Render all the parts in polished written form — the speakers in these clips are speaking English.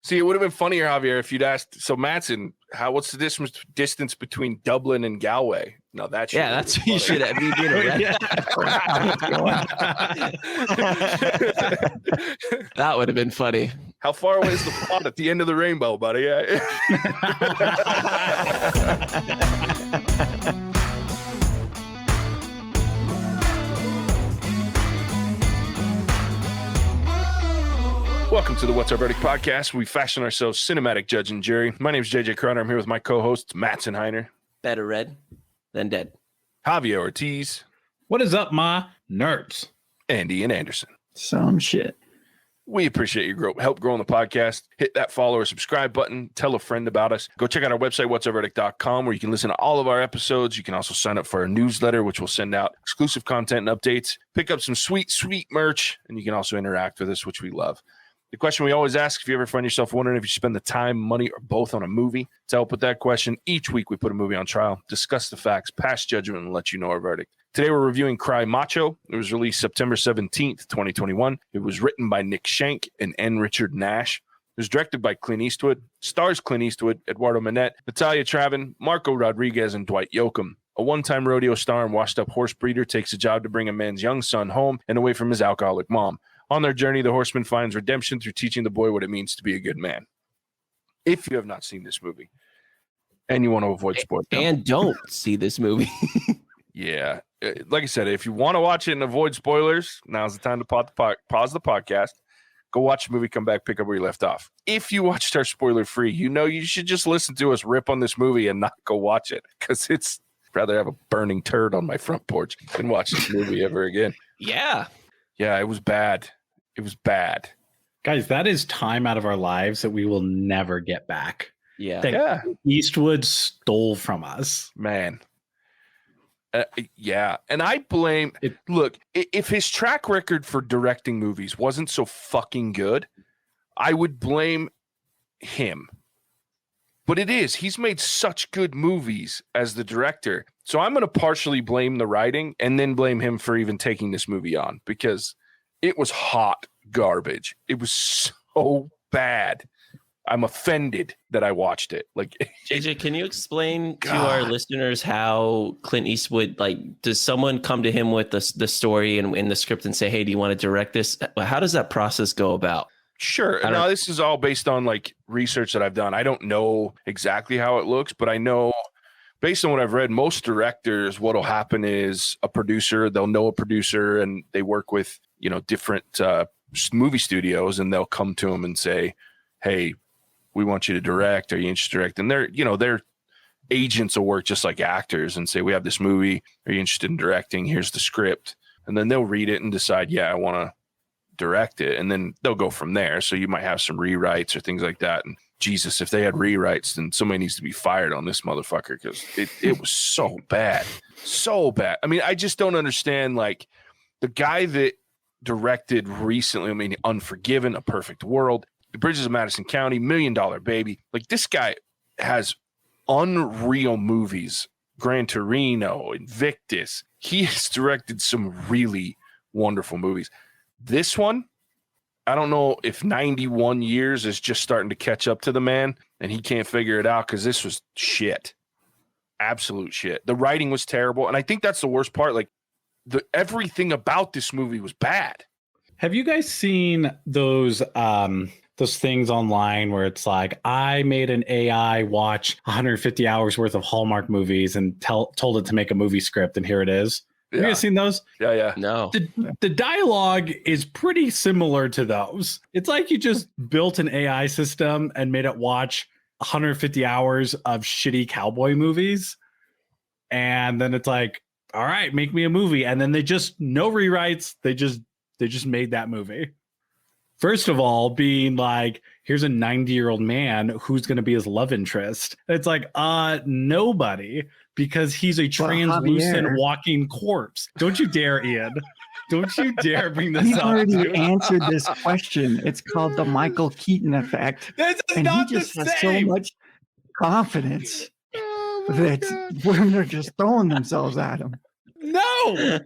See, it would have been funnier, Javier, if you'd asked. So, Mattson, what's the distance between Dublin and Galway? No, that's that's what you should have. Me being a red. That would have been funny. How far away is the plot at the end of the rainbow, buddy? Welcome to the What's Our Verdict podcast. We fashion ourselves cinematic judge and jury. My name is JJ Crowder. I'm here with my co-hosts, Mattson Heiner. Better red than dead. Javier Ortiz. What is up, my nerds? And Ian Anderson. Some shit. We appreciate your help growing the podcast. Hit that follow or subscribe button. Tell a friend about us. Go check out our website, whatsourverdict.com, where you can listen to all of our episodes. You can also sign up for our newsletter, which will send out exclusive content and updates. Pick up some sweet, sweet merch, and you can also interact with us, which we love. The question we always ask, if you ever find yourself wondering if you spend the time, money, or both on a movie, to help with that question, each week we put a movie on trial, discuss the facts, pass judgment, and let you know our verdict. Today we're reviewing Cry Macho. It was released September 17th, 2021. It was written by Nick Schenk and N. Richard Nash. It was directed by Clint Eastwood. Stars Clint Eastwood, Eduardo Manette, Natalia Travin, Marco Rodriguez, and Dwight Yoakam. A one-time rodeo star and washed-up horse breeder takes a job to bring a man's young son home and away from his alcoholic mom. On their journey, the horseman finds redemption through teaching the boy what it means to be a good man. If you have not seen this movie and you want to avoid spoilers. And don't see this movie. Yeah. Like I said, if you want to watch it and avoid spoilers, now's the time to pause the podcast, go watch the movie, come back, pick up where you left off. If you watched our spoiler-free, you should just listen to us rip on this movie and not go watch it, because it's rather have a burning turd on my front porch than watch this movie ever again. Yeah. Yeah, it was bad. It was bad. Guys, that is time out of our lives that we will never get back. Yeah. That Eastwood stole from us. Man. Yeah. And I blame look, if his track record for directing movies wasn't so fucking good, I would blame him. But it is. He's made such good movies as the director. So I'm going to partially blame the writing and then blame him for even taking this movie on, because it was hot garbage. It was so bad. I'm offended that I watched it. Like, JJ, can you explain to our listeners how Clint Eastwood, does someone come to him with the story and in the script and say, hey, do you want to direct this? How does that process go about? Sure. Now, this is all based on research that I've done. I don't know exactly how it looks, but I know based on what I've read, most directors, what'll happen is they'll know a producer, and they work with, different movie studios, and they'll come to them and say, hey, we want you to direct. Are you interested in directing? And their agents will work just like actors and say, we have this movie. Are you interested in directing? Here's the script. And then they'll read it and decide, yeah, I want to direct it. And then they'll go from there. So you might have some rewrites or things like that. And Jesus, if they had rewrites, then somebody needs to be fired on this motherfucker, because it was so bad. So bad. I mean, I just don't understand, the guy that directed recently, Unforgiven, A Perfect World, The Bridges of Madison County, $1 Million Baby. This guy has unreal movies. Gran Torino, Invictus. He has directed some really wonderful movies. This one, I don't know if 91 years is just starting to catch up to the man and he can't figure it out, because this was shit. Absolute shit. The writing was terrible. And I think that's the worst part. Everything about this movie was bad. Have you guys seen those things online where it's I made an AI watch 150 hours worth of Hallmark movies and told it to make a movie script, and here it is? Have you guys seen those? Yeah. No. The dialogue is pretty similar to those. It's like you just built an AI system and made it watch 150 hours of shitty cowboy movies. And then it's all right, make me a movie. And then no rewrites. They just made that movie. First of all, being here's a 90-year-old man who's going to be his love interest. It's nobody, because he's a translucent walking corpse. Don't you dare, Ian. Don't you dare bring this up. He already answered this question. It's called the Michael Keaton effect. This is and not he just the has same. so much confidence that women are just throwing themselves at him. No.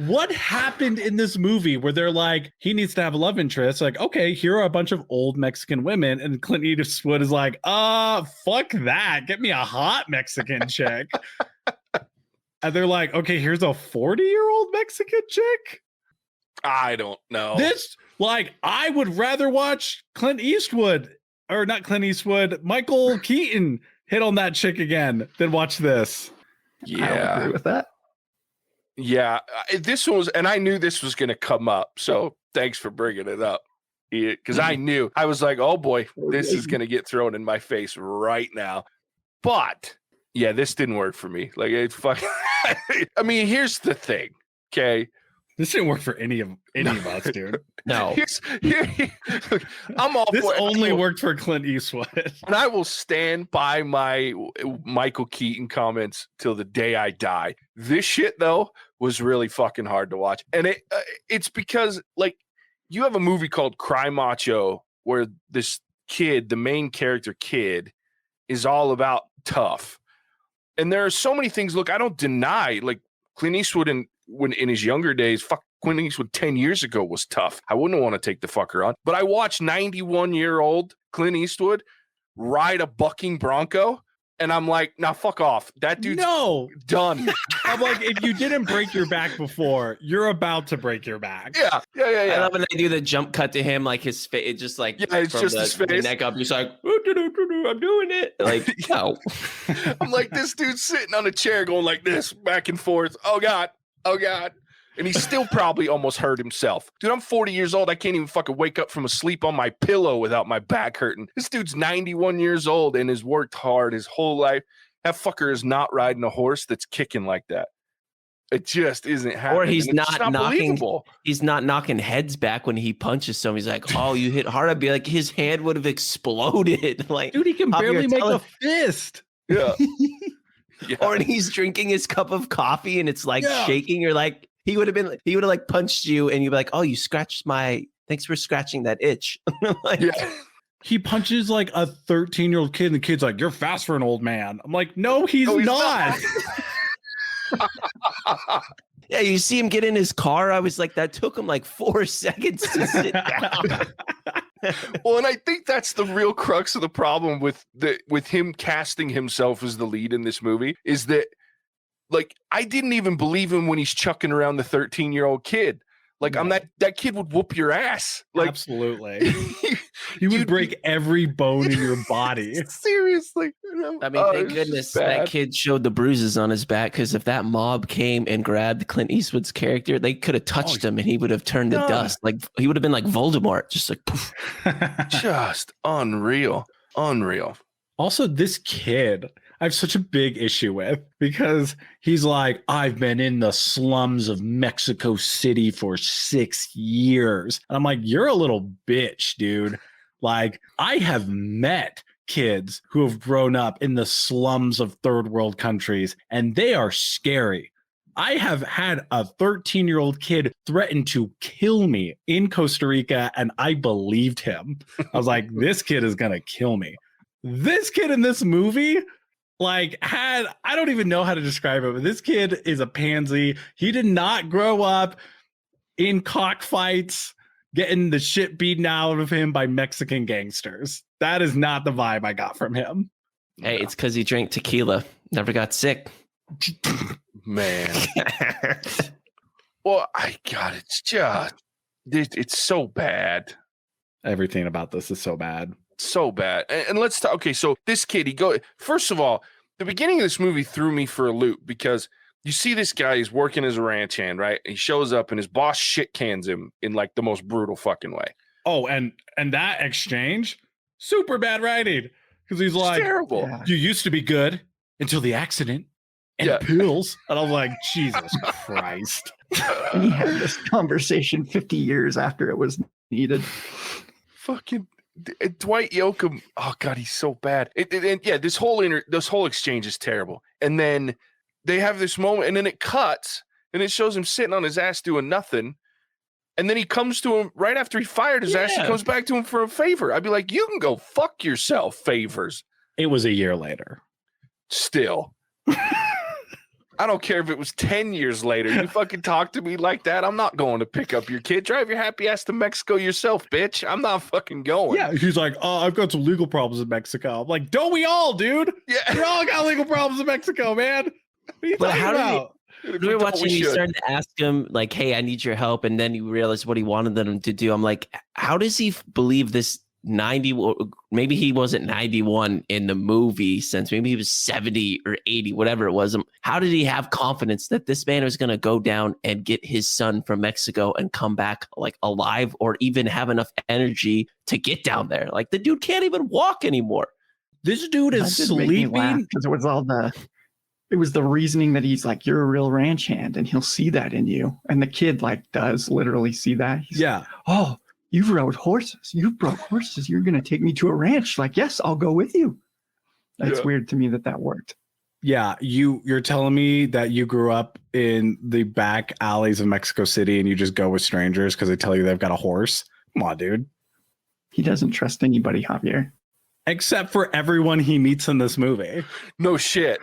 What happened in this movie where they're like, he needs to have a love interest? Like, okay, here are a bunch of old Mexican women, and Clint Eastwood is like, fuck that. Get me a hot Mexican chick. And they're like, okay, here's a 40-year-old Mexican chick. I don't know. This, like, I would rather watch Clint Eastwood, or not Clint Eastwood, Michael Keaton hit on that chick again than watch this. I don't agree with that. Yeah, this was, and I knew this was going to come up. So thanks for bringing it up. Because I knew, I was like, oh boy, this is going to get thrown in my face right now. But yeah, this didn't work for me. Like, it fucking, I mean, here's the thing. Okay. This didn't work for any of us, dude. No. I'm all This for it. only worked for Clint Eastwood. And I will stand by my Michael Keaton comments till the day I die. This shit, though, was really fucking hard to watch. And it's because, like, you have a movie called Cry Macho where this kid, the main character kid, is all about tough. And there are so many things, look, I don't deny, like, Clint Eastwood in his younger days, Clint Eastwood 10 years ago was tough. I wouldn't want to take the fucker on. But I watched 91-year-old Clint Eastwood ride a bucking bronco, and I'm like, now fuck off. That dude's done. I'm like, if you didn't break your back before, you're about to break your back. Yeah. I love when they do the jump cut to him, like his face, it just like, it's just his face. The neck up, he's like, I'm doing it. Like, no. I'm like, this dude's sitting on a chair going like this, back and forth. Oh, God. And he still probably almost hurt himself. Dude, I'm 40 years old. I can't even fucking wake up from a sleep on my pillow without my back hurting. This dude's 91 years old and has worked hard his whole life. That fucker is not riding a horse that's kicking like that. It just isn't happening. Or he's not knocking. Believable. He's not knocking heads back when he punches someone. He's like, "Oh, you hit hard." I'd be like, his hand would have exploded. Like, dude, he can barely make a fist. Yeah. Yeah. Or when he's drinking his cup of coffee and it's like shaking. You're like, he would have like punched you, and you'd be like, "Oh, you scratched thanks for scratching that itch." Like, he punches like a 13-year-old kid, and the kid's like, "You're fast for an old man." I'm like, "No, he's not." Yeah, you see him get in his car. I was like, that took him like 4 seconds to sit down. Well, and I think that's the real crux of the problem with him casting himself as the lead in this movie is that, like, I didn't even believe him when he's chucking around the 13-year-old kid. Like, I'm that kid would whoop your ass. Like, absolutely. He would break every bone in your body. Seriously. I mean, thank goodness that kid showed the bruises on his back, because if that mob came and grabbed Clint Eastwood's character, they could have touched him and he would have turned to dust. Like, he would have been like Voldemort, just like poof. Just unreal. Also, this kid, I have such a big issue with, because he's like, I've been in the slums of Mexico City for 6 years. And I'm like, you're a little bitch, dude. Like, I have met kids who have grown up in the slums of third world countries, and they are scary. I have had a 13-year-old kid threaten to kill me in Costa Rica, and I believed him. I was like, this kid is going to kill me. This kid in this movie, like, I don't even know how to describe it, but this kid is a pansy. He did not grow up in cockfights, getting the shit beaten out of him by Mexican gangsters. That is not the vibe I got from him. Hey, it's because he drank tequila. Never got sick. Man. Well, it's so bad. Everything about this is so bad. So bad. And let's talk. Okay, so this kid, first of all, the beginning of this movie threw me for a loop, because you see this guy, he's working as a ranch hand, right? He shows up and his boss shit cans him in like the most brutal fucking way. Oh, and that exchange, super bad writing. Because he's like, terrible. You used to be good until the accident and pills. And I'm like, Jesus Christ. And he had this conversation 50 years after it was needed. Fucking Dwight Yoakam. Oh God, he's so bad. This whole exchange is terrible. And then they have this moment, and then it cuts, and it shows him sitting on his ass doing nothing. And then he comes to him right after he fired his ass. He comes back to him for a favor. I'd be like, you can go fuck yourself, favors. It was a year later. Still. I don't care if it was 10 years later. You fucking talk to me like that, I'm not going to pick up your kid. Drive your happy ass to Mexico yourself, bitch. I'm not fucking going. Yeah, he's like, oh, I've got some legal problems in Mexico. I'm like, don't we all, dude? Yeah. We all got legal problems in Mexico, man. What are you talking about? We were watching, you started to ask him, like, hey, I need your help. And then you realized what he wanted them to do. I'm like, how does he believe this 90? Maybe he wasn't 91 in the movie sense. Maybe he was 70 or 80, whatever it was. How did he have confidence that this man was going to go down and get his son from Mexico and come back like alive, or even have enough energy to get down there? Like, the dude can't even walk anymore. This dude is sleeping. Because it was the reasoning that he's like, you're a real ranch hand and he'll see that in you. And the kid like does literally see that. He's like, oh, you've rode horses. You broke horses. You're going to take me to a ranch. Like, yes, I'll go with you. It's weird to me that worked. Yeah. You're telling me that you grew up in the back alleys of Mexico City and you just go with strangers because they tell you they've got a horse? Come on, dude. He doesn't trust anybody, Javier. Except for everyone he meets in this movie. No shit.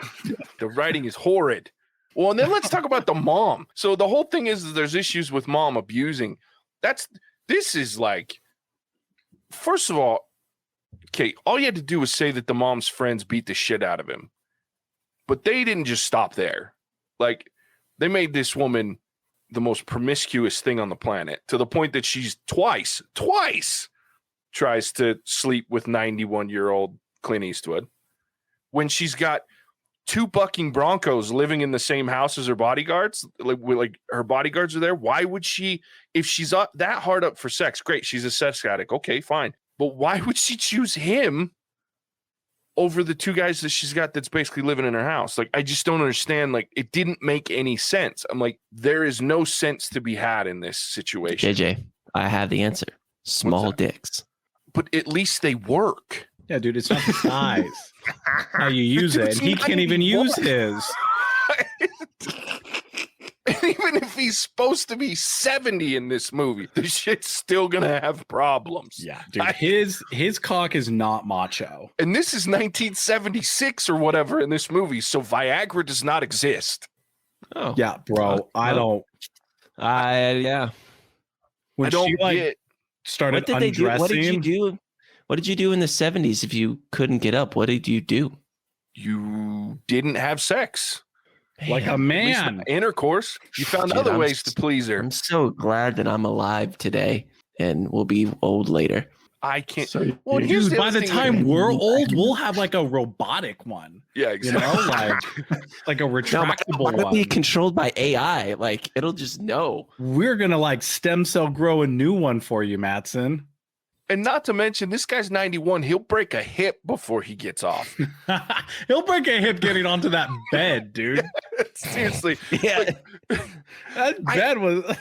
The writing is horrid. Well, and then let's talk about the mom. So the whole thing is there's issues with mom abusing. This is like, first of all, okay, all you had to do was say that the mom's friends beat the shit out of him. But they didn't just stop there. Like, they made this woman the most promiscuous thing on the planet, to the point that she's twice tries to sleep with 91-year-old Clint Eastwood, when she's got 2 bucking Broncos living in the same house as her bodyguards. Like her bodyguards are there. Why would she, if she's that hard up for sex? Great, she's a sex addict. Okay, fine. But why would she choose him over the 2 guys that she's got that's basically living in her house? Like, I just don't understand. Like, it didn't make any sense. I'm like, there is no sense to be had in this situation. JJ, I have the answer. Small dicks. But at least they work. Yeah, dude, it's not the size. How you use it. He can't even use his. And even if he's supposed to be 70 in this movie, the shit's still gonna have problems. Yeah, dude. His cock is not macho. And this is 1976 or whatever in this movie, so Viagra does not exist. Oh. Yeah, bro. I don't. Yeah. When I don't she get. started What did undressing. they do? What did you do? What did you do in the 70s if you couldn't get up? What did you do? You didn't have sex. Like a man. Intercourse. You found Dude, other ways to please her. I'm so glad that I'm alive today and will be old later. I can't. So, Well, Dude, here's the by other the thing time with- we're old, we'll have like a robotic one. Yeah, You exactly. know, like a retractable It'll be one. controlled by AI. Like, it'll just know. We're gonna like stem cell grow a new one for you, Mattson. And not to mention, this guy's 91. He'll break a hip before he gets off. He'll break a hip getting onto that bed, dude. Seriously. Yeah. That bed was.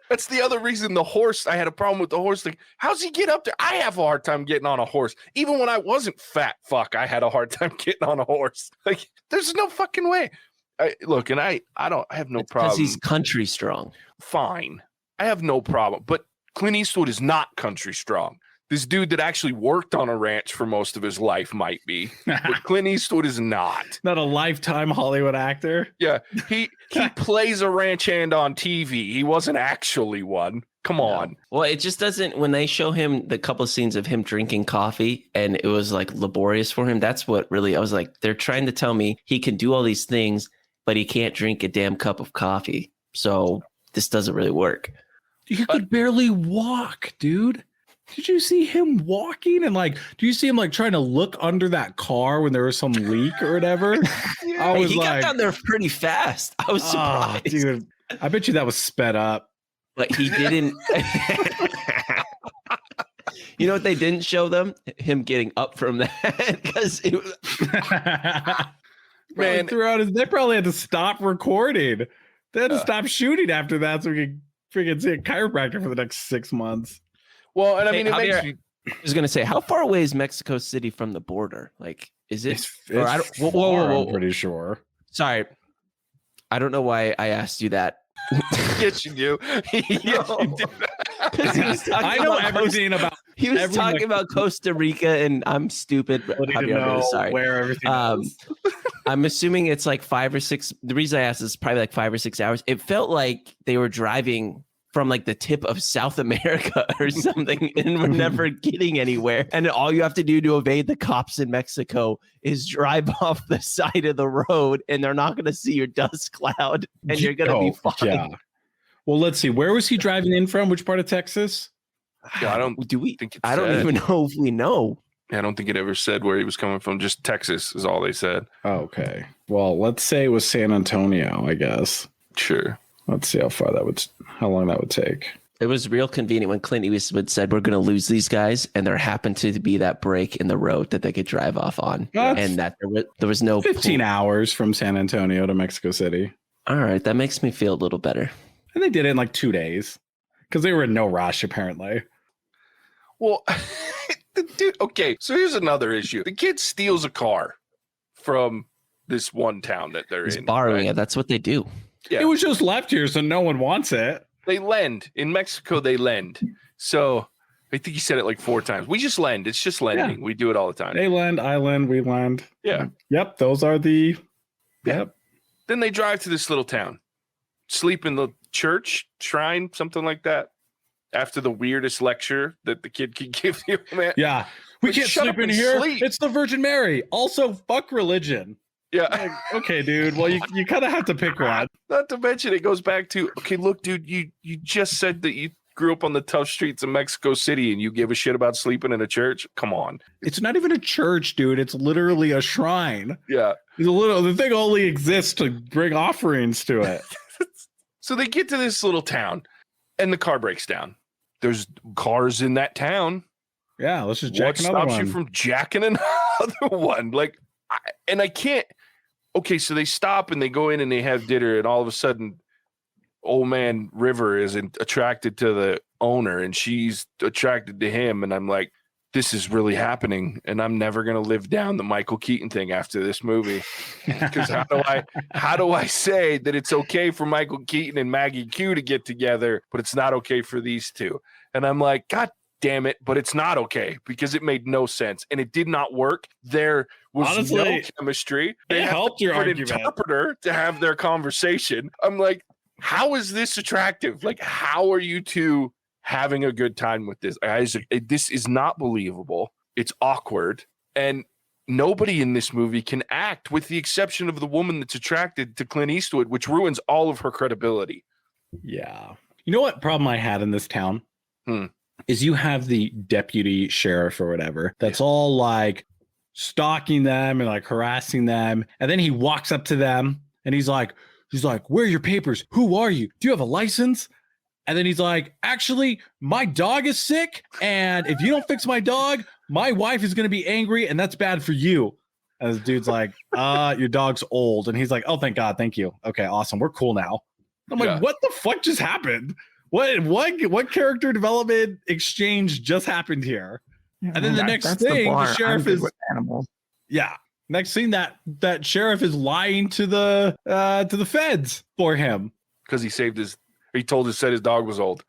That's the other reason the horse, I had a problem with the horse thing. How's he get up there? I have a hard time getting on a horse. Even when I wasn't fat, I had a hard time getting on a horse. Like, there's no fucking way. I have no Because problem. he's country strong. Fine. I have no problem. But Clint Eastwood is not country strong. This dude that actually worked on a ranch for most of his life might be, but Clint Eastwood is not. Not a lifetime Hollywood actor. Yeah, he plays a ranch hand on TV. He wasn't actually one. Come on. Well, it just doesn't. When they show him the couple of scenes of him drinking coffee and it was like laborious for him, that's what really, I was like, they're trying to tell me he can do all these things, but he can't drink a damn cup of coffee. So this doesn't really work. He could barely walk, dude. Did you see him walking? And like, do you see him like trying to look under that car when there was some leak or whatever? I was He got down there pretty fast. I was surprised. Dude, I bet you that was sped up. But he didn't. You know what they didn't show them? Him getting up from that. Because it was. Man, they probably had to stop recording. They had to stop shooting after that so we could freaking see a chiropractor for the next 6 months. Well, and I Hey, mean, it Javier, makes me. I was gonna say, how far away is Mexico City from the border? Like, is it? It's I don't, far, I'm pretty sure. Sorry, I don't know why I asked you that. Yes, you do. Yes, you do. He was talking I know about everything about. He was every talking about Costa Rica, and I'm stupid. Javier, I'm really sorry. Where everything is. I'm assuming it's like 5 or 6. The reason I asked is probably like 5 or 6 hours. It felt like they were driving from like the tip of South America or something, and we're never getting anywhere. And all you have to do to evade the cops in Mexico is drive off the side of the road, and they're not going to see your dust cloud, and you're going to be fine. Yeah. Well, let's see. Where was he driving in from? Which part of Texas? Yeah, I don't even know if we know. I don't think it ever said where he was coming from. Just Texas is all they said. Okay. Well, let's say it was San Antonio, I guess. Sure. Let's see how long that would take. It was real convenient when Clint Eastwood said, we're going to lose these guys. And there happened to be that break in the road that they could drive off on. And that there was no 15 hours from San Antonio to Mexico City. All right. That makes me feel a little better. And they did it in like 2 days because they were in no rush, apparently. Well, dude, okay. So here's another issue. The kid steals a car from this one town that they're in. Borrowing it. That's what they do. Yeah. It was just left here, so no one wants it. They lend. In Mexico, they lend. So I think he said it like 4 times. We just lend. It's just lending. Yeah. We do it all the time. They lend, I lend, we lend. Yeah. Yep. Those are the. Yep. Then they drive to this little town, sleep in the church, shrine, something like that. After the weirdest lecture that the kid could give you, man. Yeah. We can't sleep in here. Sleep. It's the Virgin Mary. Also, fuck religion. Yeah. Like, okay, dude. Well, you kind of have to pick one. Not to mention, it goes back to, okay, look, dude, you just said that you grew up on the tough streets of Mexico City and you give a shit about sleeping in a church. Come on. It's not even a church, dude. It's literally a shrine. Yeah. The thing only exists to bring offerings to it. So they get to this little town and the car breaks down. There's cars in that town. Yeah, let's just jack another one. What stops you from jacking another one? Like, I can't. Okay, so they stop and they go in and they have dinner, and all of a sudden, old man River is attracted to the owner, and she's attracted to him. And I'm like, this is really happening, and I'm never gonna live down the Michael Keaton thing after this movie. Because how do I say that it's okay for Michael Keaton and Maggie Q to get together, but it's not okay for these two? And I'm like, God damn it, but it's not okay because it made no sense and it did not work. There was honestly, no chemistry. They helped your argument. An interpreter to have their conversation. I'm like, how is this attractive? Like, how are you two having a good time with this? This is not believable. It's awkward. And nobody in this movie can act with the exception of the woman that's attracted to Clint Eastwood, which ruins all of her credibility. Yeah. You know what problem I had in this town? Is you have the deputy sheriff or whatever that's all like stalking them and like harassing them. And then he walks up to them and he's like, where are your papers? Who are you? Do you have a license? And then he's like, actually, my dog is sick. And if you don't fix my dog, my wife is going to be angry. And that's bad for you. And the dude's like, your dog's old. And he's like, oh, thank God. Thank you. Okay, awesome. We're cool now. I'm like, what the fuck just happened? What character development exchange just happened here? And then the next thing, the sheriff is animals. Yeah. Next thing that sheriff is lying to the feds for him because he said his dog was old.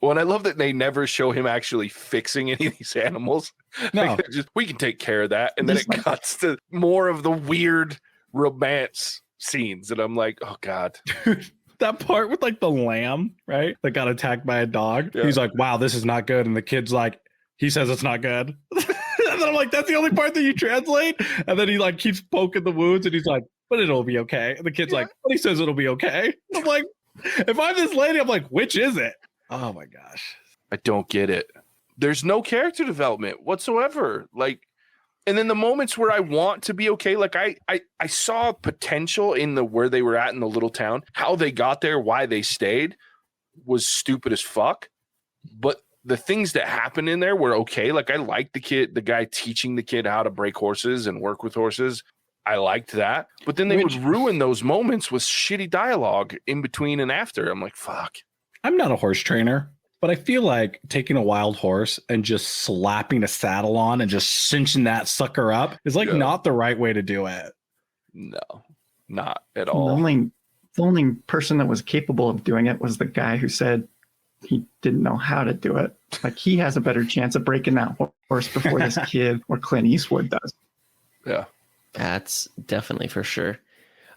Well, and I love that they never show him actually fixing any of these animals. No, we can take care of that, and then it cuts to more of the weird romance scenes, and I'm like, oh God. That part with like the lamb, right? That got attacked by a dog. Yeah. He's like, wow, this is not good. And the kid's like, he says it's not good. And then I'm like, that's the only part that you translate. And then he like keeps poking the wounds and he's like, but it'll be okay. And the kid's like, but he says it'll be okay. I'm like, if I'm this lady, I'm like, which is it? Oh my gosh. I don't get it. There's no character development whatsoever. Like, and then the moments where I want to be okay, like I saw potential in where they were at in the little town. How they got there, why they stayed was stupid as fuck. But the things that happened in there were okay. Like I liked the guy teaching the kid how to break horses and work with horses. I liked that. But then they would ruin those moments with shitty dialogue in between and after. I'm like, fuck. I'm not a horse trainer. But I feel like taking a wild horse and just slapping a saddle on and just cinching that sucker up is like not the right way to do it. No, not at all. The only person that was capable of doing it was the guy who said, he didn't know how to do it. Like, he has a better chance of breaking that horse before this kid or Clint Eastwood does. Yeah. That's definitely for sure.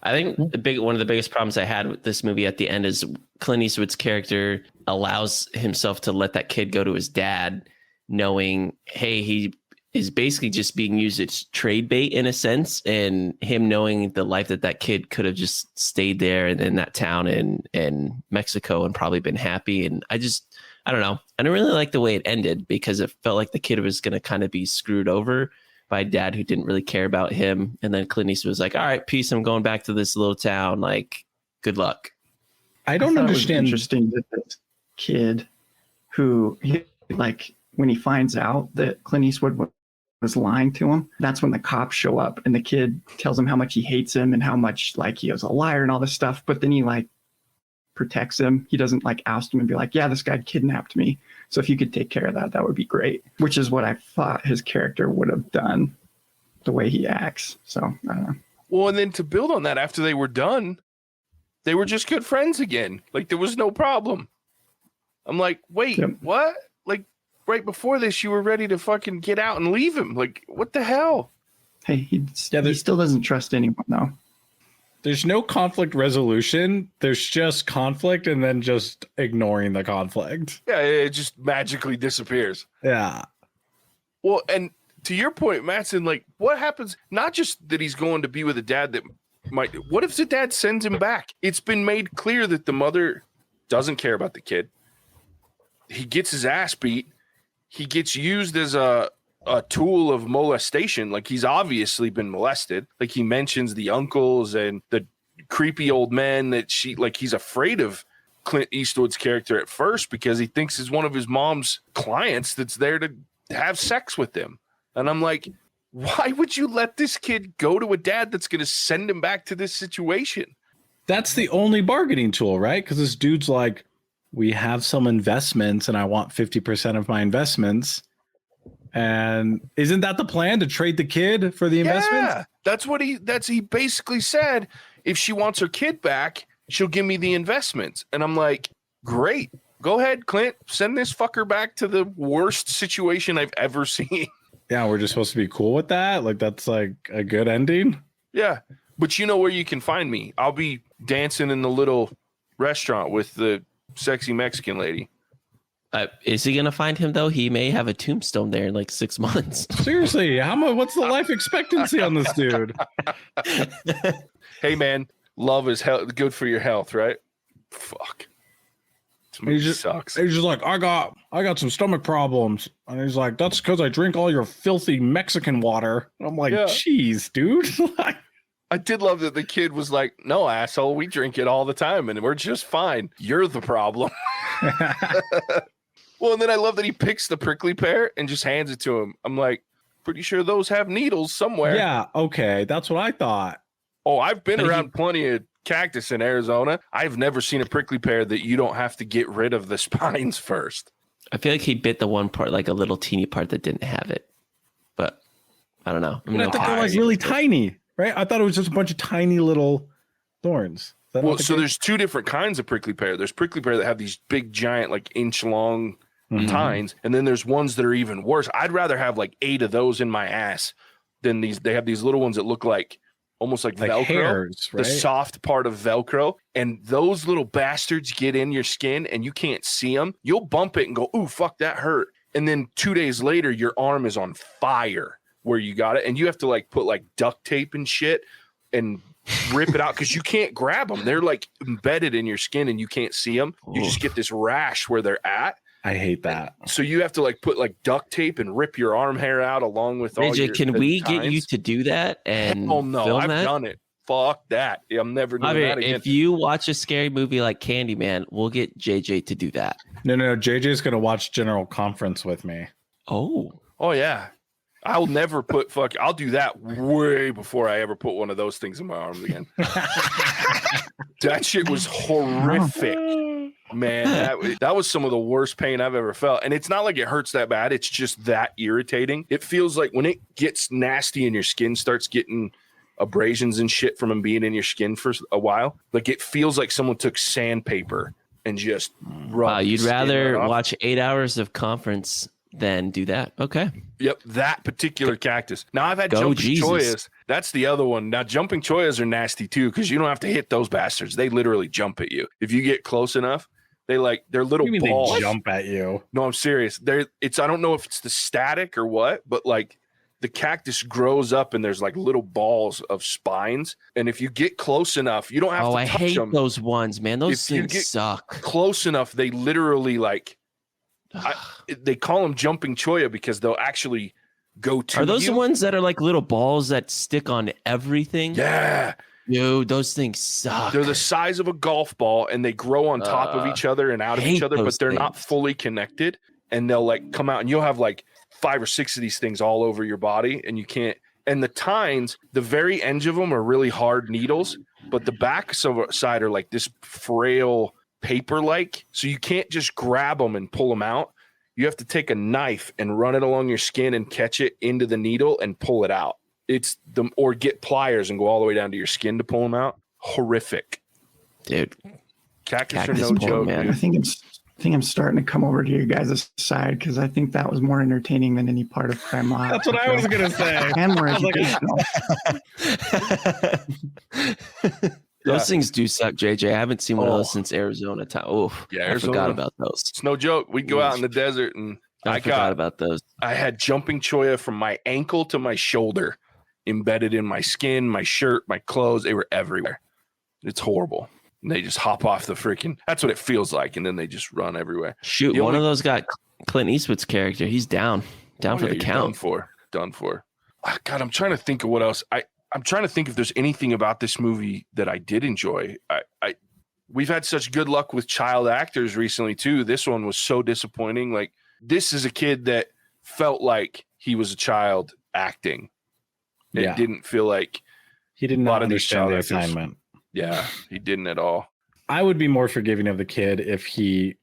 I think one of the biggest problems I had with this movie at the end is Clint Eastwood's character allows himself to let that kid go to his dad, knowing, hey, he is basically just being used as trade bait in a sense, and him knowing the life that kid could have just stayed there and in that town in Mexico and probably been happy. And I don't know. I don't really like the way it ended because it felt like the kid was going to kind of be screwed over by a dad who didn't really care about him. And then Clint Eastwood was like, all right, peace. I'm going back to this little town. Like, good luck. I don't understand. It was interesting that this kid who, like, when he finds out that Clint Eastwood was lying to him, that's when the cops show up and the kid tells him how much he hates him and how much, like, he was a liar and all this stuff. But then he, like, protects him. He doesn't, like, oust him and be like, yeah, this guy kidnapped me. So if you could take care of that, that would be great. Which is what I thought his character would have done, the way he acts. So I don't know. Well, and then to build on that, after they were done, they were just good friends again. Like, there was no problem. I'm like, wait, what? Like, right before this, you were ready to fucking get out and leave him. Like, what the hell? Hey, he still doesn't trust anyone, though. There's no conflict resolution. There's just conflict and then just ignoring the conflict. Yeah, it just magically disappears. Yeah. Well, and to your point, Mattson, like, what happens? Not just that he's going to be with a dad that might. What if the dad sends him back? It's been made clear that the mother doesn't care about the kid. He gets his ass beat. He gets used as a tool of molestation. Like, he's obviously been molested. Like, he mentions the uncles and the creepy old men that he's afraid of Clint Eastwood's character at first because he thinks he's one of his mom's clients that's there to have sex with him. And I'm like, why would you let this kid go to a dad that's going to send him back to this situation? That's the only bargaining tool, right? Because this dude's like, we have some investments and I want 50% of my investments. And isn't that the plan, to trade the kid for the investment? Yeah, that's what he basically said. If she wants her kid back, she'll give me the investments. And I'm like, great. Go ahead, Clint. Send this fucker back to the worst situation I've ever seen. Yeah, we're just supposed to be cool with that? Like, that's like a good ending? Yeah. But you know where you can find me. I'll be dancing in the little restaurant with the sexy Mexican lady. Is he going to find him, though? He may have a tombstone there in like 6 months. Seriously, what's the life expectancy on this dude? Hey, man, love is good for your health, right? Fuck. Sucks. He's just like, I got some stomach problems. And he's like, that's because I drink all your filthy Mexican water. And I'm like, Jeez, dude. I did love that the kid was like, no, asshole, we drink it all the time and we're just fine. You're the problem. Well, and then I love that he picks the prickly pear and just hands it to him. I'm like, pretty sure those have needles somewhere. Yeah, okay. That's what I thought. Oh, I've been around plenty of cactus in Arizona. I've never seen a prickly pear that you don't have to get rid of the spines first. I feel like he bit the one part, like a little teeny part that didn't have it. But I don't know. I thought they were like really tiny, right? I thought it was just a bunch of tiny little thorns. Well, so there's two different kinds of prickly pear. There's prickly pear that have these big, giant, like inch-long tines, and then there's ones that are even worse. I'd rather have like 8 of those in my ass than these. They have these little ones that look like almost like Velcro, hairs, right? The soft part of Velcro, and those little bastards get in your skin and you can't see them. You'll bump it and go, ooh, fuck, that hurt. And then 2 days later, your arm is on fire where you got it, and you have to like put like duct tape and shit and rip it out because you can't grab them. They're like embedded in your skin and you can't see them. You just get this rash where they're at. I hate that. So you have to like put like duct tape and rip your arm hair out along with all your can we get you to do that? And oh no, I've done it. Fuck that. I'm never doing that again. If you watch a scary movie like Candyman, we'll get JJ to do that. No. JJ's gonna watch General Conference with me. Oh yeah. I'll never put I'll do that way before I ever put one of those things in my arms again. That shit was horrific. Man, that was some of the worst pain I've ever felt. And it's not like it hurts that bad. It's just that irritating. It feels like when it gets nasty and your skin starts getting abrasions and shit from them being in your skin for a while, like it feels like someone took sandpaper and just Wow, you'd rather watch 8 hours of conference than do that. Okay. Yep, that particular cactus. Now I've had jumping choyas. That's the other one. Now jumping choyas are nasty too because you don't have to hit those bastards. They literally jump at you if you get close enough. They're little balls. They jump at you. No, I'm serious. I don't know if it's the static or what, but like the cactus grows up and there's like little balls of spines. And if you get close enough, you don't have to touch them. I hate those ones, man. Those things suck. Close enough, they literally they call them jumping choya because they'll actually go to you. Are those the ones that are like little balls that stick on everything? Yeah. Dude, those things suck. They're the size of a golf ball and they grow on top of each other and out of each other, but they're not fully connected. And they'll like come out and you'll have like 5 or 6 of these things all over your body and you can't. And the tines, the very ends of them are really hard needles, but the back side are like this frail paper-like. So you can't just grab them and pull them out. You have to take a knife and run it along your skin and catch it into the needle and pull it out. Or get pliers and go all the way down to your skin to pull them out. Horrific, dude. Cactus are no joke, man. I think I'm starting to come over to you guys' side because I think that was more entertaining than any part of Cry Macho. That's what I was gonna say. And more educational. Those things do suck, JJ. I haven't seen one of those since Arizona time. Oh, yeah, I forgot about those. It's no joke. We'd go out in the desert and I forgot about those. I had jumping choya from my ankle to my shoulder embedded in my skin, my shirt, my clothes. They were everywhere. It's horrible. And they just hop off the freaking, that's what it feels like. And then they just run everywhere. Shoot, one of those got Clint Eastwood's character. He's down for the count. Done for. Oh, God, I'm trying to think of what else. I'm trying to think if there's anything about this movie that I did enjoy. We've had such good luck with child actors recently too. This one was so disappointing. Like this is a kid that felt like he was a child acting. It didn't feel like he didn't understand the assignment. Yeah, he didn't at all. I would be more forgiving of the kid if he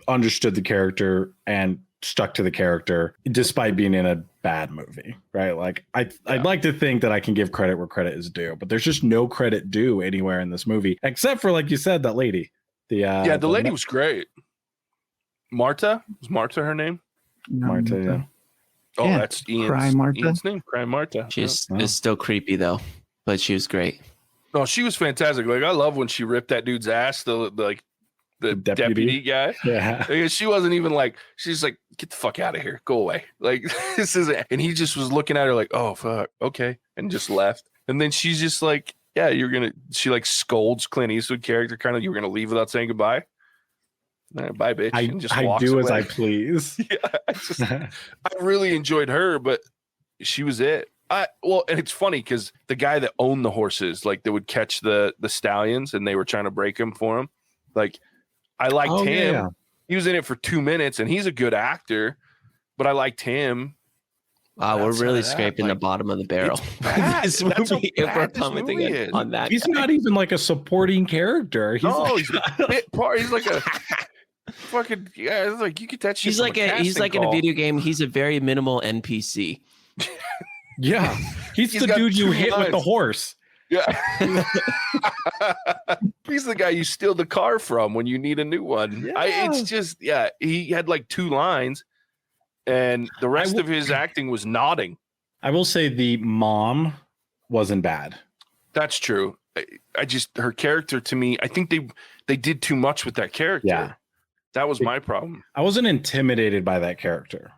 understood the character and stuck to the character despite being in a bad movie, right? Like I'd like to think that I can give credit where credit is due, but there's just no credit due anywhere in this movie except for, like you said, that lady. The lady was great. Marta? Was Marta her name? Marta, yeah. Oh, yeah, that's Ian's name. Cry Marta. She's still creepy though, but she was great. No, she was fantastic. Like I love when she ripped that dude's ass. The deputy guy. Yeah. She wasn't even like. She's like, get the fuck out of here. Go away. Like this isn't. And he just was looking at her like, oh fuck, okay, and just left. And then she's just like, yeah, you're gonna. She like scolds Clint Eastwood character, kind of. You were gonna leave without saying goodbye. Bye, bitch. And just I do away. As I please. Yeah, I really enjoyed her, but she was it. And it's funny because the guy that owned the horses, like they would catch the stallions, and they were trying to break him for him. Like I liked him. Yeah. He was in it for 2 minutes, and he's a good actor, but I liked him. Wow, we're really scraping the bottom of the barrel. This movie, if we're commenting on that, he's not even like a supporting character. He's a bit part. He's like a fucking It's like you get that shit. He's like in a video game. He's a very minimal NPC. Yeah, he's the dude you hit with the horse. Yeah, he's the guy you steal the car from when you need a new one. Yeah. He had like 2 lines, and the rest of his acting was nodding. I will say the mom wasn't bad. That's true. Her character to me, I think they did too much with that character. Yeah, that was my problem. I wasn't intimidated by that character,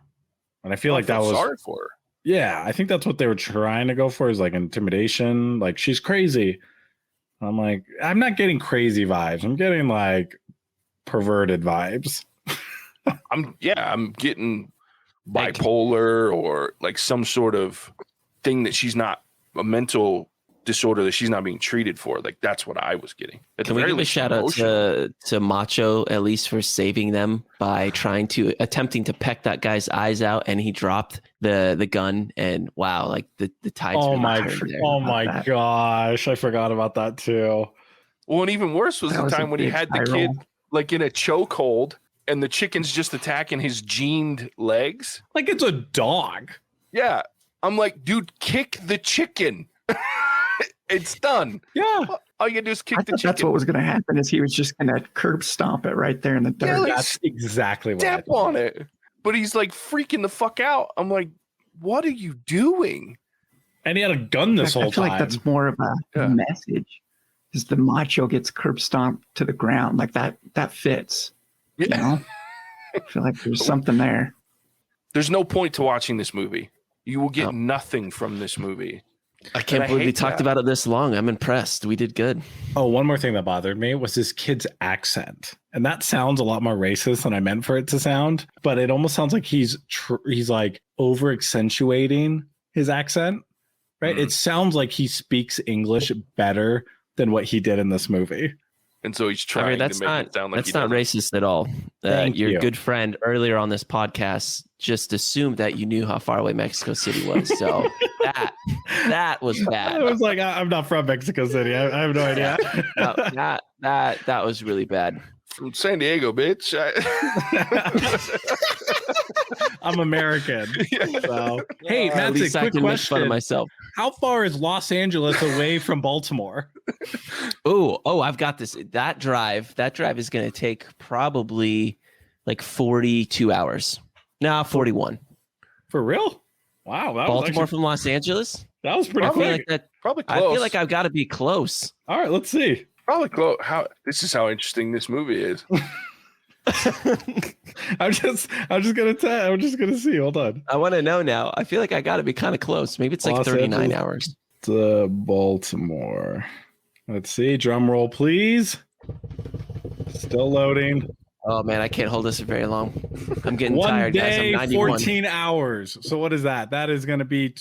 and I feel like that was sorry for her. Yeah, I think that's what they were trying to go for, is like intimidation. Like she's crazy. I'm like, I'm not getting crazy vibes. I'm getting like perverted vibes. I'm getting bipolar or like some sort of thing that she's not, a mental disorder that she's not being treated for. Like that's what I was getting. Can we give a shout out to Macho at least for saving them by attempting to peck that guy's eyes out, and he dropped the gun, and wow, like the tides. Oh my gosh, I forgot about that too. Well, and even worse was the time when he had the kid like in a chokehold, and the chicken's just attacking his jeaned legs like it's a dog. Yeah, I'm like, dude, kick the chicken. It's done. Yeah. All you gotta do is kick the chicken. That's what was going to happen. Is he was just going to curb stomp it right there in the dirt. Yeah, like, That's exactly what step on it. But he's like freaking the fuck out. I'm like, what are you doing? And he had a gun this whole time. I feel like that's more of a message. Is the macho gets curb stomped to the ground like that fits. Yeah. You know? I feel like there's something there. There's no point to watching this movie. You will get nothing from this movie. I can't believe we talked about it this long. I'm impressed. We did good. Oh, one more thing that bothered me was this kid's accent. And that sounds a lot more racist than I meant for it to sound. But it almost sounds like he's like over accentuating his accent, right? It sounds like he speaks English better than what he did in this movie. And so he's trying to make it sound like that's not racist at all. Your good friend earlier on this podcast just assumed that you knew how far away Mexico City was. So that was bad. I was like, I'm not from Mexico City. I have no idea. No, that was really bad. From San Diego, bitch. I'm American. So. Hey, Mattson, quick question. Make fun of myself. How far is Los Angeles away from Baltimore? Oh, I've got this. That drive is going to take probably like 42 hours. No, 41. For real? Wow. Baltimore from Los Angeles? That was pretty quick. Probably close. I feel like I've got to be close. All right, let's see. Probably close. This is how interesting this movie is. I'm just gonna see. Hold on. I want to know now. I feel like I got to be kind of close. Maybe it's like 39 hours. To Baltimore. Let's see. Drum roll, please. Still loading. Oh man, I can't hold this for very long. I'm getting tired, guys. I'm 91. 14 hours. So what is that? That is going to be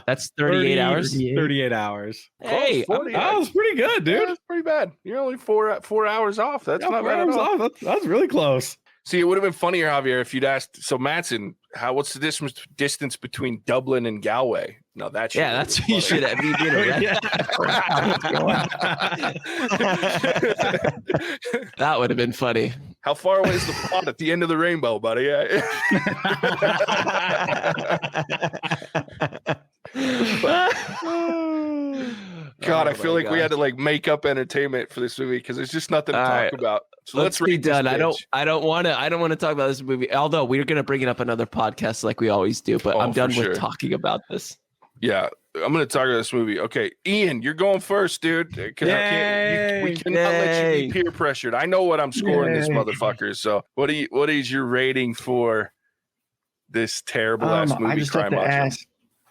that's 38 hours. 38 hours. Hey, that was pretty good, dude. Yeah, that's pretty bad. You're only 4 hours off. That's not bad at all. That's really close. See, it would have been funnier, Javier, if you'd asked. So, Mattson, what's the distance between Dublin and Galway? No, that's what you should have. You did it. That would have been funny. How far away is the plot at the end of the rainbow, buddy? God, I feel like we had to like make up entertainment for this movie because there's just nothing to talk about. So let's be done. I don't want to talk about this movie. Although we're gonna bring it up another podcast like we always do. But I'm done with talking about this. Yeah, I'm gonna talk about this movie. Okay, Ian, you're going first, dude. Because we cannot let you be peer pressured. I know what I'm scoring this motherfucker. So what is your rating for this terrible ass movie, Cry Macho?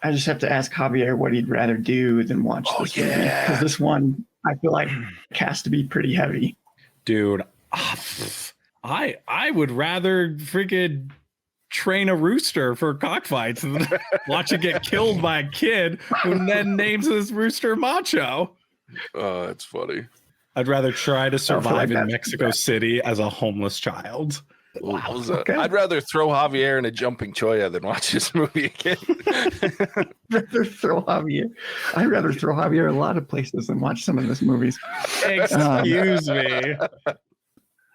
I just have to ask Javier what he'd rather do than watch this movie. Because this one, I feel like, has to be pretty heavy. Dude, I would rather freaking train a rooster for cockfights and watch it get killed by a kid who then names his rooster Macho. Oh, that's funny. I'd rather try to survive in Mexico City as a homeless child. Wow, okay. I'd rather throw Javier in a jumping cholla than watch this movie again. I'd rather throw Javier a lot of places than watch some of his movies. Excuse me.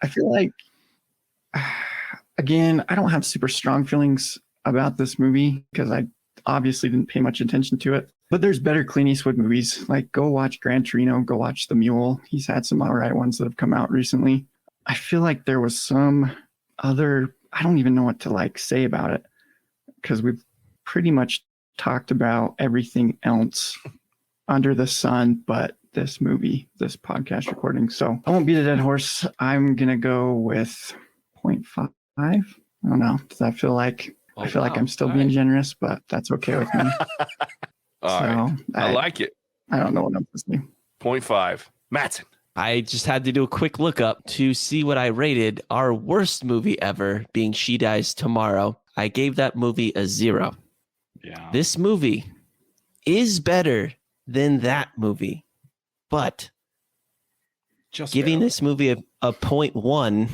I feel like, again, I don't have super strong feelings about this movie because I obviously didn't pay much attention to it. But there's better Clint Eastwood movies. Like, go watch Gran Torino, go watch The Mule. He's had some all right ones that have come out recently. I feel like there was some other, I don't even know what to say about it because we've pretty much talked about everything else under the sun but this movie, this podcast recording. So I won't beat a dead horse. I'm gonna go with 0.5. I don't know. Does that feel like I feel like I'm still being generous, but that's okay with me. All right. I like it. I don't know what I'm listening. 0.5. Mattson. I just had to do a quick lookup to see what I rated our worst movie ever, being She Dies Tomorrow. I gave that movie a 0. Yeah. This movie is better than that movie, but just giving this movie a 0.1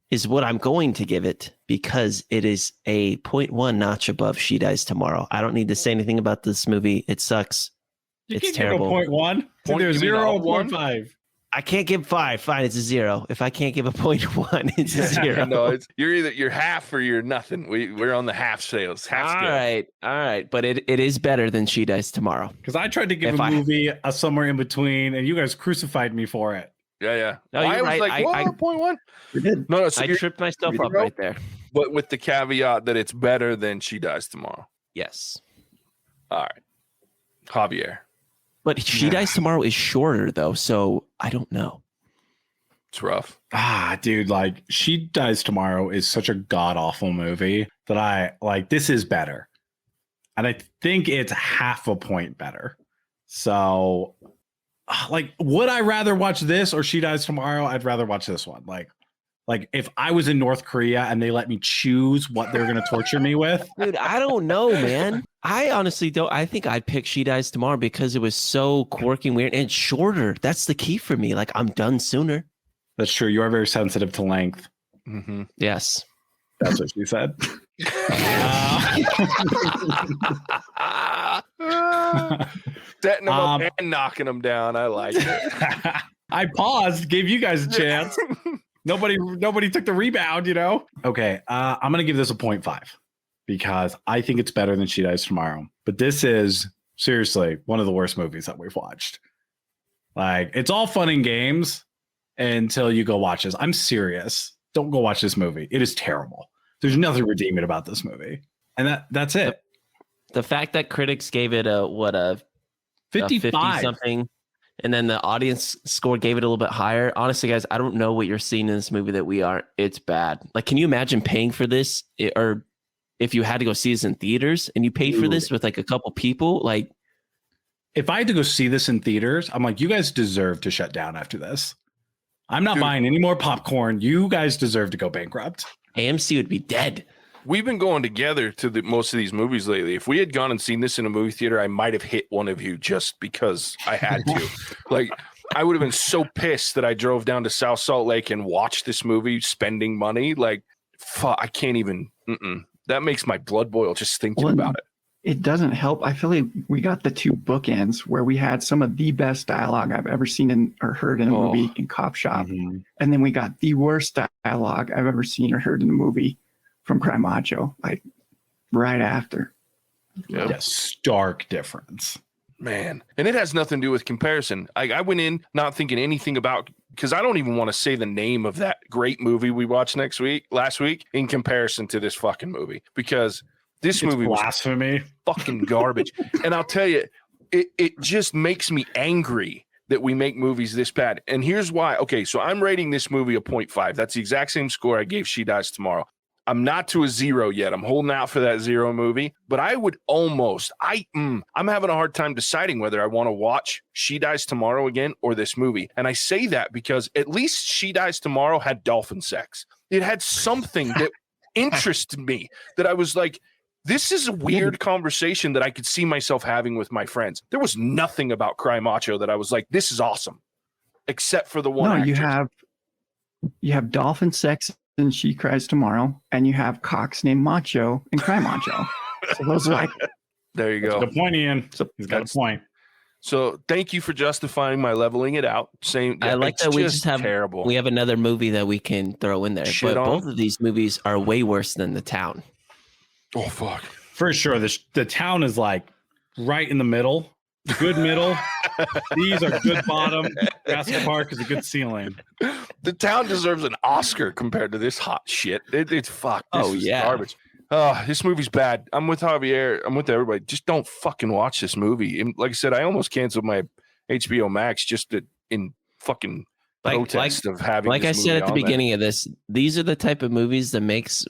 is what I'm going to give it because it is a 0.1 notch above She Dies Tomorrow. I don't need to say anything about this movie. It sucks. It's terrible. 0.1. It's either 0 or 0.5. I can't give 5. Fine, it's a 0. If I can't give a 0.1, it's a 0. No, you're half or you're nothing. We're on the half sales. Half all scale. right. But it is better than She Dies Tomorrow. Because I tried to give a movie a somewhere in between, and you guys crucified me for it. Yeah. No, I was right. like, what? 0.1? We did. No, so I tripped myself up right there. But with the caveat that it's better than She Dies Tomorrow. Yes. All right. Javier. But She Dies Tomorrow is shorter, though, so I don't know. It's rough. Dude, like She Dies Tomorrow is such a god-awful movie that I like. This is better. And I think it's half a point better. So, like, would I rather watch this or She Dies Tomorrow? I'd rather watch this one. Like if I was in North Korea and they let me choose what they're going to torture me with. Dude, I don't know, man. I honestly don't. I think I'd pick She Dies Tomorrow because it was so quirky and weird and shorter. That's the key for me. Like, I'm done sooner. That's true. You are very sensitive to length. Mm-hmm. Yes. That's what she said. Setting them up and knocking them down. I like it. I paused, gave you guys a chance. Nobody took the rebound, you know? Okay, I'm going to give this a 0.5 because I think it's better than She Dies Tomorrow. But this is seriously one of the worst movies that we've watched. Like, it's all fun and games until you go watch this. I'm serious. Don't go watch this movie. It is terrible. There's nothing redeeming about this movie. And that's it. The fact that critics gave it a 55 something. And then the audience score gave it a little bit higher. Honestly, guys, I don't know what you're seeing in this movie that we aren't. It's bad. Like, can you imagine paying for this? Or if you had to go see this in theaters and you paid for this with like a couple people, like. If I had to go see this in theaters, I'm like, you guys deserve to shut down after this. I'm not buying any more popcorn. You guys deserve to go bankrupt. AMC would be dead. We've been going together to most of these movies lately. If we had gone and seen this in a movie theater, I might have hit one of you just because I had to. Like, I would have been so pissed that I drove down to South Salt Lake and watched this movie, spending money. Like, fuck, I can't even. That makes my blood boil just thinking about it. It doesn't help. I feel like we got the two bookends where we had some of the best dialogue I've ever seen or heard in a movie in Cop Shop. Mm-hmm. And then we got the worst dialogue I've ever seen or heard in a movie from Cry Macho, like right after. Yep. Yeah, stark difference. Man. And it has nothing to do with comparison. I went in not thinking anything about, because I don't even want to say the name of that great movie we watched last week in comparison to this fucking movie, because this movie was blasphemy, fucking garbage. And I'll tell you, it just makes me angry that we make movies this bad. And here's why. Okay, so I'm rating this movie a 0.5. That's the exact same score I gave She Dies Tomorrow. I'm not to a 0 yet. I'm holding out for that 0 movie, but I would almost, I'm having a hard time deciding whether I want to watch She Dies Tomorrow again or this movie. And I say that because at least She Dies Tomorrow had dolphin sex. It had something that interested me, that I was like, this is a weird conversation that I could see myself having with my friends. There was nothing about Cry Macho that I was like, this is awesome, except for the one. No, actress. you have dolphin sex and She Cries Tomorrow, and you have cocks named Macho and Cry Macho. So those are like, there you go. Good point, Ian. He's got a point. So thank you for justifying my leveling it out. Saying I like that we just have terrible. We have another movie that we can throw in there, but both of these movies are way worse than The Town. Oh fuck! For sure, the Town is like right in the middle, good middle. These are good bottom. Jurassic Park is a good ceiling. The Town deserves an Oscar compared to this hot shit. It's fuck. This is garbage. This movie's bad. I'm with Javier. I'm with everybody. Just don't fucking watch this movie. And like I said, I almost canceled my HBO Max just in fucking protest of having. Like I said at the beginning of this, these are the type of movies that makes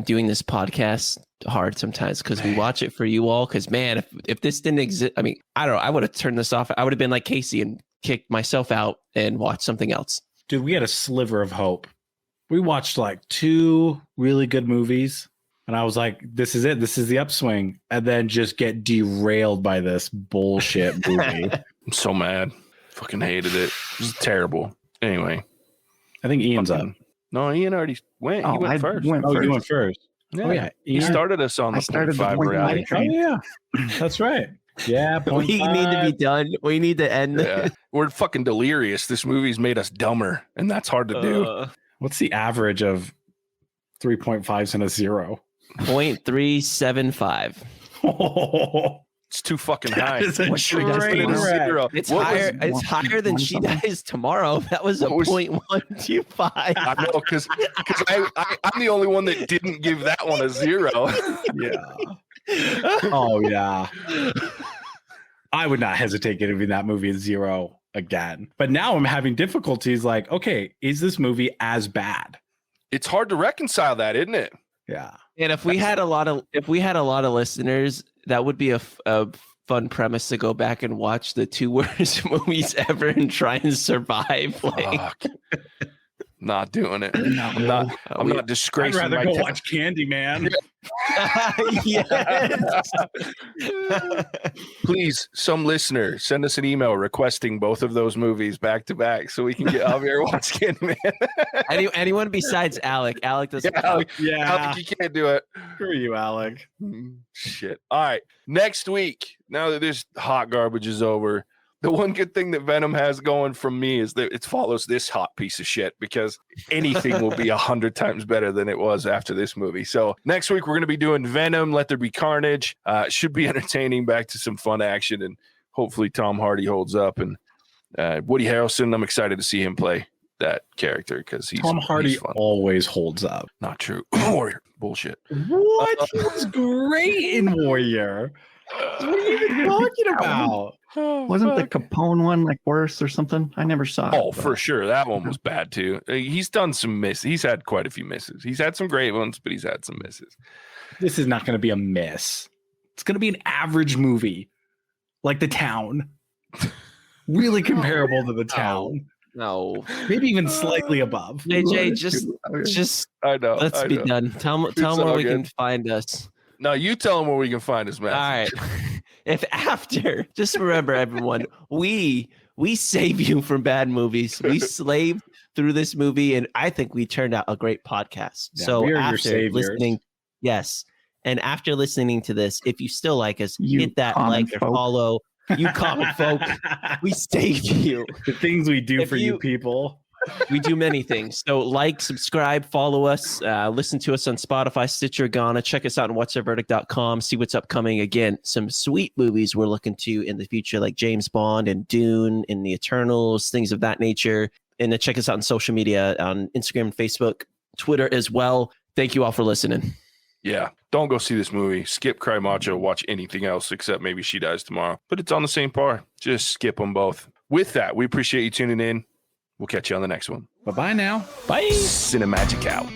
doing this podcast hard sometimes, because we watch it for you all. Because man, if this didn't exist, I mean, I don't know, I would have turned this off. I would have been like Casey and kicked myself out and watched something else. Dude, we had a sliver of hope. We watched like 2 really good movies, and I was like, this is it. This is the upswing. And then just get derailed by this bullshit movie. I'm so mad. Fucking hated it. It was terrible. Anyway, I think Ian's up. No, Ian already went. He went first. You went first. Yeah. Oh, yeah. He started us on the 0.5 reality. Oh, yeah. That's right. Yeah, We need to be done. We need to end. Yeah. We're fucking delirious. This movie's made us dumber, and that's hard to do. What's the average of 3.5s and a 0? 0.375. It's too fucking high. It's a What should we just train put a wreck. zero? It's What higher. was- It's higher than She Dies Tomorrow. That was a What was- 0.125. I know, because I'm the only one that didn't give that one a 0. Yeah. Oh, yeah. I would not hesitate giving that movie a 0 again. But now I'm having difficulties like, okay, is this movie as bad? It's hard to reconcile that, isn't it? Yeah. And if we had a lot of listeners, that would be a fun premise to go back and watch the 2 worst movies ever and try and survive. Like, Fuck. Not doing it. No. I'm not I'd disgracing rather my go talent. watch Candyman. yes. Please, some listener, send us an email requesting both of those movies back to back so we can get Javier watch Candyman. Anyone besides Alec? Alec doesn't. Alec, Yeah. Alec, you can't do it. Screw you, Alec. Shit. All right. Next week, now that this hot garbage is over, the one good thing that Venom has going from me is that it follows this hot piece of shit, because anything will be 100 times better than it was after this movie. So next week, we're going to be doing Venom, Let There Be Carnage. It should be entertaining, back to some fun action, and hopefully Tom Hardy holds up. And Woody Harrelson, I'm excited to see him play that character, because Tom Hardy he's fun. always holds up. Not true. Warrior. Bullshit. What? He was great in Warrior. What are you even talking about? Wasn't the Capone one like worse or something? I never saw it. Oh, for sure. That one was bad too. He's done some misses. He's had quite a few misses. He's had some great ones, but he's had some misses. This is not going to be a miss. It's going to be an average movie, like The Town. Really comparable to The Town. No. Maybe even slightly above. JJ, just I know. let's I be know. done. Tell them It's where all we good. can find us. No, you tell him where we can find us, man. All right. If after, just remember, everyone, we save you from bad movies. We slaved through this movie, and I think we turned out a great podcast. Yeah, So we are your after saviors. listening, yes, and after listening to this, if you still like us, You hit that common like or folk. follow. You common folk, we saved you. The things we do If for you you- people. We do many things. So like, subscribe, follow us, listen to us on Spotify, Stitcher, Ghana. Check us out on whatstheverdict.com. See what's upcoming. Again, some sweet movies we're looking to in the future, like James Bond and Dune and The Eternals, things of that nature. And then check us out on social media, on Instagram, Facebook, Twitter as well. Thank you all for listening. Yeah. Don't go see this movie. Skip Cry Macho. Watch anything else except maybe She Dies Tomorrow. But it's on the same par. Just skip them both. With that, we appreciate you tuning in. We'll catch you on the next one. Bye-bye now. Bye. Cinemagic out.